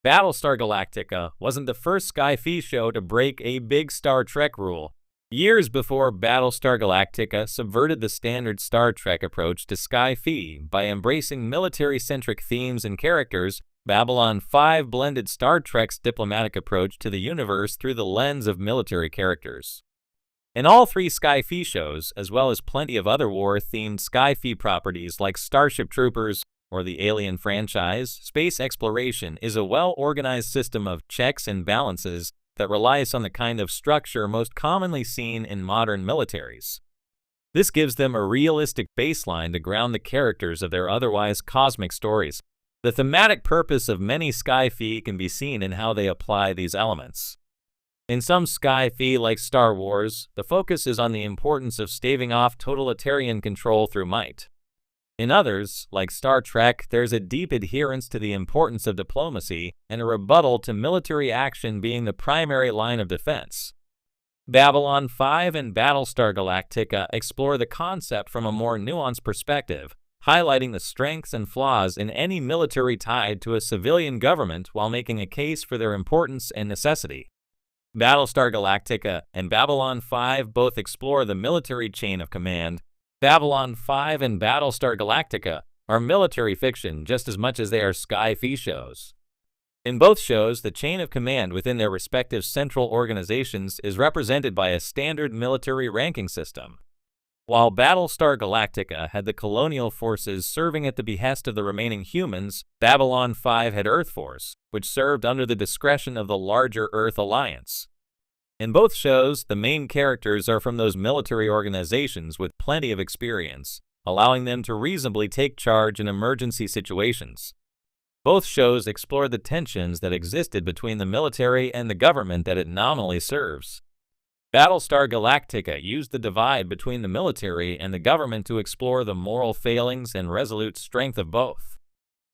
Battlestar Galactica wasn't the first Sci-Fi show to break a big Star Trek rule. Years before Battlestar Galactica subverted the standard Star Trek approach to Sci-Fi by embracing military-centric themes and characters, Babylon 5 blended Star Trek's diplomatic approach to the universe through the lens of military characters. In all three Sci-Fi shows, as well as plenty of other war-themed Sci-Fi properties like Starship Troopers or the Alien franchise, space exploration is a well-organized system of checks and balances that relies on the kind of structure most commonly seen in modern militaries. This gives them a realistic baseline to ground the characters of their otherwise cosmic stories. The thematic purpose of many Sci-Fi can be seen in how they apply these elements. In some Sci-Fi, like Star Wars, the focus is on the importance of staving off totalitarian control through might. In others, like Star Trek, there's a deep adherence to the importance of diplomacy and a rebuttal to military action being the primary line of defense. Babylon 5 and Battlestar Galactica explore the concept from a more nuanced perspective, highlighting the strengths and flaws in any military tied to a civilian government while making a case for their importance and necessity. Battlestar Galactica and Babylon 5 both explore the military chain of command. Babylon 5 and Battlestar Galactica are military fiction just as much as they are Sci-Fi shows. In both shows, the chain of command within their respective central organizations is represented by a standard military ranking system. While Battlestar Galactica had the colonial forces serving at the behest of the remaining humans, Babylon 5 had Earth Force, which served under the discretion of the larger Earth Alliance. In both shows, the main characters are from those military organizations with plenty of experience, allowing them to reasonably take charge in emergency situations. Both shows explore the tensions that existed between the military and the government that it nominally serves. Battlestar Galactica used the divide between the military and the government to explore the moral failings and resolute strength of both.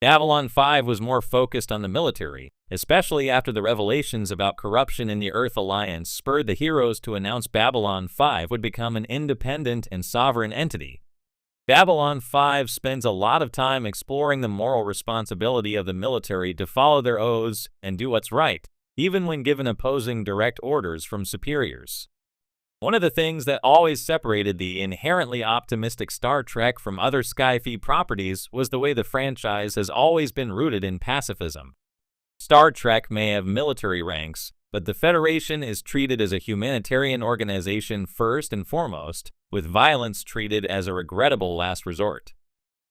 Babylon 5 was more focused on the military, especially after the revelations about corruption in the Earth Alliance spurred the heroes to announce Babylon 5 would become an independent and sovereign entity. Babylon 5 spends a lot of time exploring the moral responsibility of the military to follow their oaths and do what's right, even when given opposing direct orders from superiors. One of the things that always separated the inherently optimistic Star Trek from other Sci-Fi properties was the way the franchise has always been rooted in pacifism. Star Trek may have military ranks, but the Federation is treated as a humanitarian organization first and foremost, with violence treated as a regrettable last resort.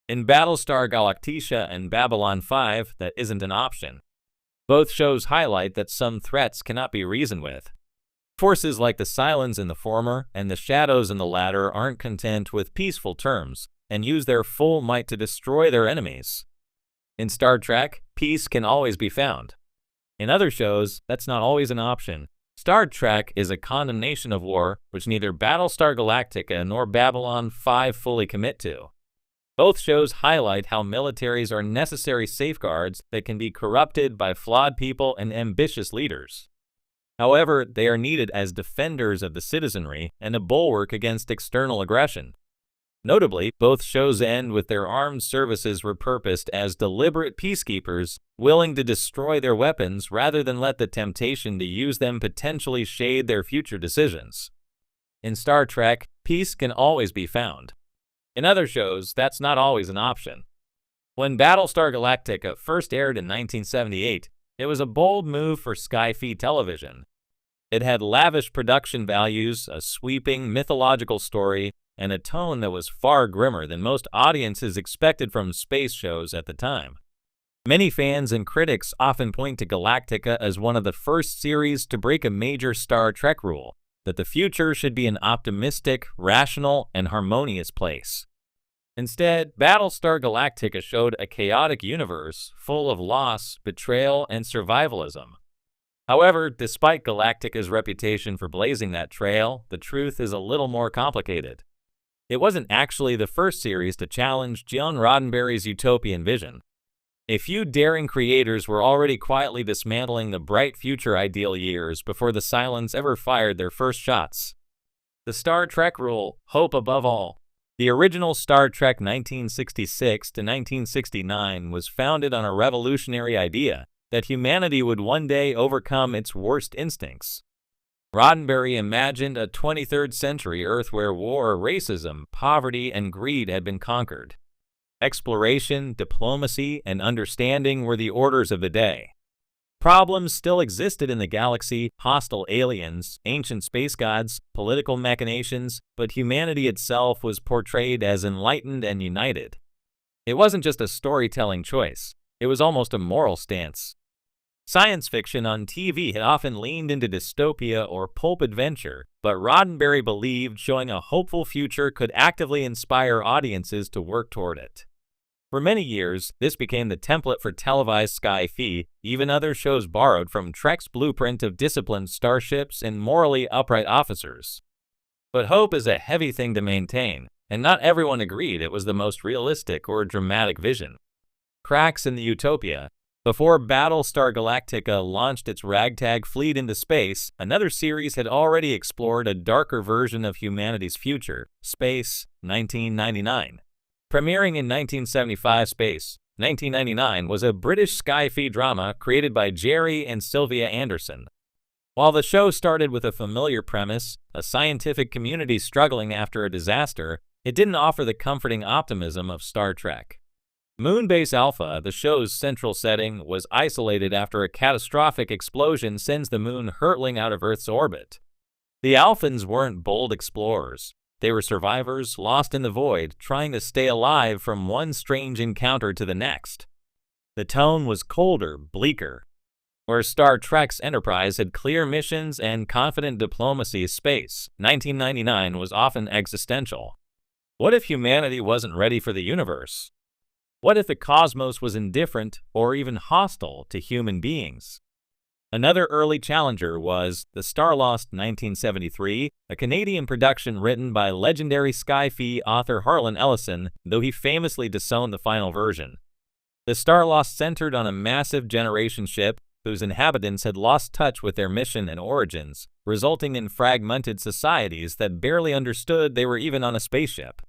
In Battlestar Galactica and Babylon 5, that isn't an option. Both shows highlight that some threats cannot be reasoned with. Forces like the Cylons in the former and the Shadows in the latter aren't content with peaceful terms and use their full might to destroy their enemies. In Star Trek, peace can always be found. In other shows, that's not always an option. Star Trek is a condemnation of war, which neither Battlestar Galactica nor Babylon 5 fully commit to. Both shows highlight how militaries are necessary safeguards that can be corrupted by flawed people and ambitious leaders. However, they are needed as defenders of the citizenry and a bulwark against external aggression. Notably, both shows end with their armed services repurposed as deliberate peacekeepers, willing to destroy their weapons rather than let the temptation to use them potentially shade their future decisions. In Star Trek, peace can always be found. In other shows, that's not always an option. When Battlestar Galactica first aired in 1978, it was a bold move for Sci-Fi television. It had lavish production values, a sweeping mythological story, and a tone that was far grimmer than most audiences expected from space shows at the time. Many fans and critics often point to Galactica as one of the first series to break a major Star Trek rule, that the future should be an optimistic, rational, and harmonious place. Instead, Battlestar Galactica showed a chaotic universe full of loss, betrayal, and survivalism. However, despite Galactica's reputation for blazing that trail, the truth is a little more complicated. It wasn't actually the first series to challenge Gene Roddenberry's utopian vision. A few daring creators were already quietly dismantling the bright future ideal years before the Cylons ever fired their first shots. The Star Trek rule, hope above all. The original Star Trek 1966 to 1969 was founded on a revolutionary idea, that humanity would one day overcome its worst instincts. Roddenberry imagined a 23rd century Earth where war, racism, poverty, and greed had been conquered. Exploration, diplomacy, and understanding were the orders of the day. Problems still existed in the galaxy: hostile aliens, ancient space gods, political machinations, but humanity itself was portrayed as enlightened and united. It wasn't just a storytelling choice, it was almost a moral stance. Science fiction on TV had often leaned into dystopia or pulp adventure, but Roddenberry believed showing a hopeful future could actively inspire audiences to work toward it. For many years, this became the template for televised sci-fi. Even other shows borrowed from Trek's blueprint of disciplined starships and morally upright officers. But hope is a heavy thing to maintain, and not everyone agreed it was the most realistic or dramatic vision. Cracks in the utopia. Before Battlestar Galactica launched its ragtag fleet into space, another series had already explored a darker version of humanity's future: Space, 1999. Premiering in 1975, Space, 1999 was a British sci-fi drama created by Jerry and Sylvia Anderson. While the show started with a familiar premise, a scientific community struggling after a disaster, it didn't offer the comforting optimism of Star Trek. Moonbase Alpha, the show's central setting, was isolated after a catastrophic explosion sends the moon hurtling out of Earth's orbit. The Alphans weren't bold explorers. They were survivors lost in the void, trying to stay alive from one strange encounter to the next. The tone was colder, bleaker. Where Star Trek's Enterprise had clear missions and confident diplomacy, Space, 1999 was often existential. What if humanity wasn't ready for the universe? What if the cosmos was indifferent or even hostile to human beings? Another early challenger was The Starlost, 1973, a Canadian production written by legendary sci-fi author Harlan Ellison, though he famously disowned the final version. The Starlost centered on a massive generation ship whose inhabitants had lost touch with their mission and origins, resulting in fragmented societies that barely understood they were even on a spaceship.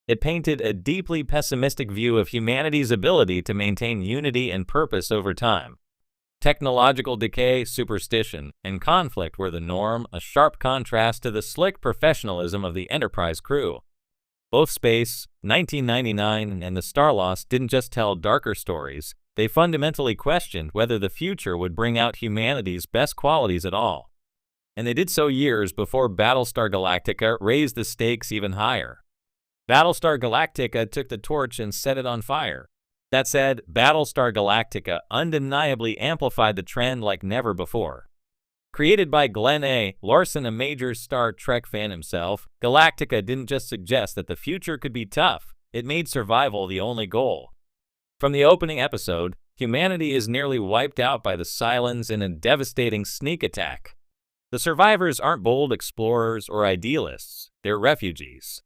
It painted a deeply pessimistic view of humanity's ability to maintain unity and purpose over time. Technological decay, superstition, and conflict were the norm, a sharp contrast to the slick professionalism of the Enterprise crew. Both Space, 1999, and The Starlost didn't just tell darker stories, they fundamentally questioned whether the future would bring out humanity's best qualities at all. And they did so years before Battlestar Galactica raised the stakes even higher. Battlestar Galactica took the torch and set it on fire. That said, Battlestar Galactica undeniably amplified the trend like never before. Created by Glenn A. Larson, a major Star Trek fan himself, Galactica didn't just suggest that the future could be tough, it made survival the only goal. From the opening episode, humanity is nearly wiped out by the Cylons in a devastating sneak attack. The survivors aren't bold explorers or idealists, they're refugees.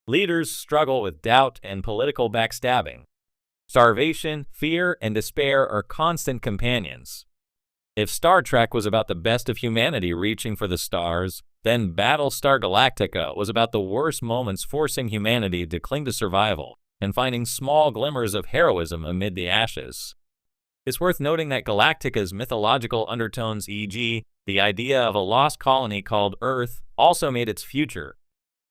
Leaders struggle with doubt and political backstabbing. Starvation, fear, and despair are constant companions. If Star Trek was about the best of humanity reaching for the stars, then Battlestar Galactica was about the worst moments forcing humanity to cling to survival and finding small glimmers of heroism amid the ashes. It's worth noting that Galactica's mythological undertones, e.g., the idea of a lost colony called Earth, also made its future,